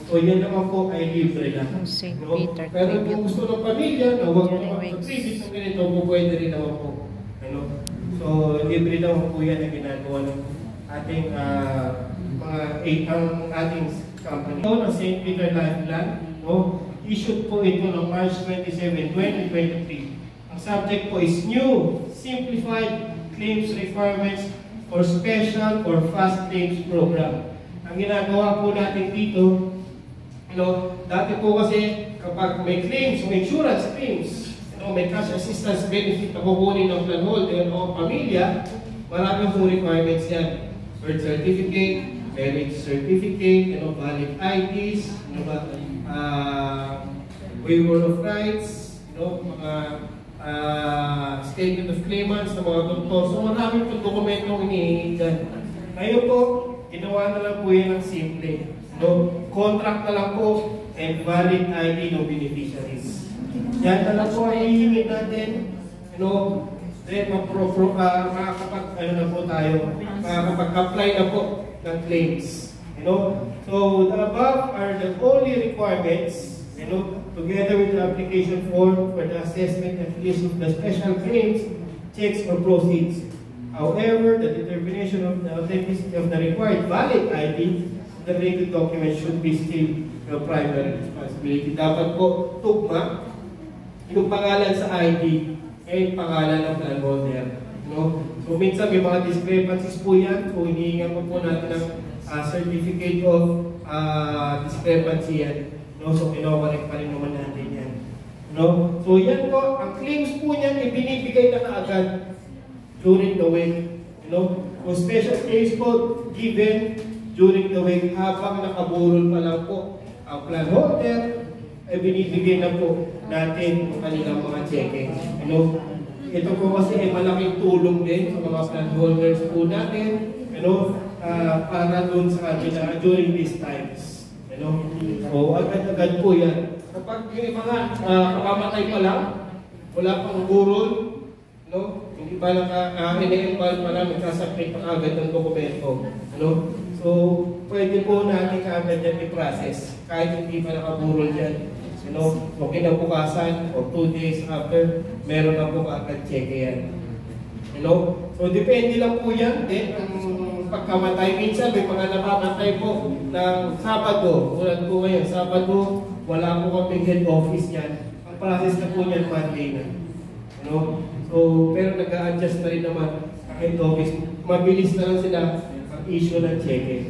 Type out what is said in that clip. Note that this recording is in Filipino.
So yan naman po ay libre na. St. No? Peter Pero kung gusto ng pamilya na huwag mag-tribute ng ganito, po pwede rin naman po. Ano? So libre naman po yan na ginagawa ng ating ang ating company. So, ng St. Peter Lifeline, no? Issued po ito noong March 27, 2023. Ang subject po is new, simplified claims requirements for special or fast claims program. Ang ginagawa po natin dito, dati po kasi kapag may claims, may insurance claims, may cash assistance benefit na kukunin ng plan holder o pamilya, maraming po requirements yan. Birth certificate, marriage certificate, valid IDs, waiver of rights, mga statement of claimants ng mga doktor. So maraming po dokumentong inihingi dyan. Ngayon po, ginawa na lang po yan ng simple. Contract na lang po and valid ID ng beneficiaries. Yan na lang po ay hihingi natin. Then makakapag-apply na po ng claims. So the above are the only requirements, together with the application form for the assessment and release of the special claims, checks or proceeds. However, the determination of the authenticity of the required valid ID, the related document should be still the primary responsibility. Dapat po tugma yung pangalan sa ID ay pangalan ng plan holder. So minsan may mga discrepancies po yan. So hinihingan po natin ng certificate of discrepancy yan. So kinokorek pa rin naman natin yan. So yan po, ang claims po niyan ibinibigay na kaagad during the week. Kung special case po given during the week habang nakaburol pa lang po ang plan holder, ay binibigay na po natin ang kanilang mga cheque. Ito po kasi ay malaking tulong din sa mga plan holders po natin, para doon sa kanila during these times. So agad-agad po yan. Kapag yung mga kakamatay pa lang, wala pang burol, hindi pa lang ine-embal pa lang, magsasubmit pa agad ng dokumento. So pwede po natin agad yan i-process kahit hindi pa nakaburol yan. So kinabukasan o 2 days after, meron na po agad cheque yan. So depende lang po yan. Then ang pagkamatay, minsan may mga namamatay po ng Sabado. Tulad po ngayon, Sabado, wala po kami head office yan. Ang process na po yan Monday na. So pero nag-a-adjust na rin naman ang head office. Mabilis na lang sila mag-issue ng cheque.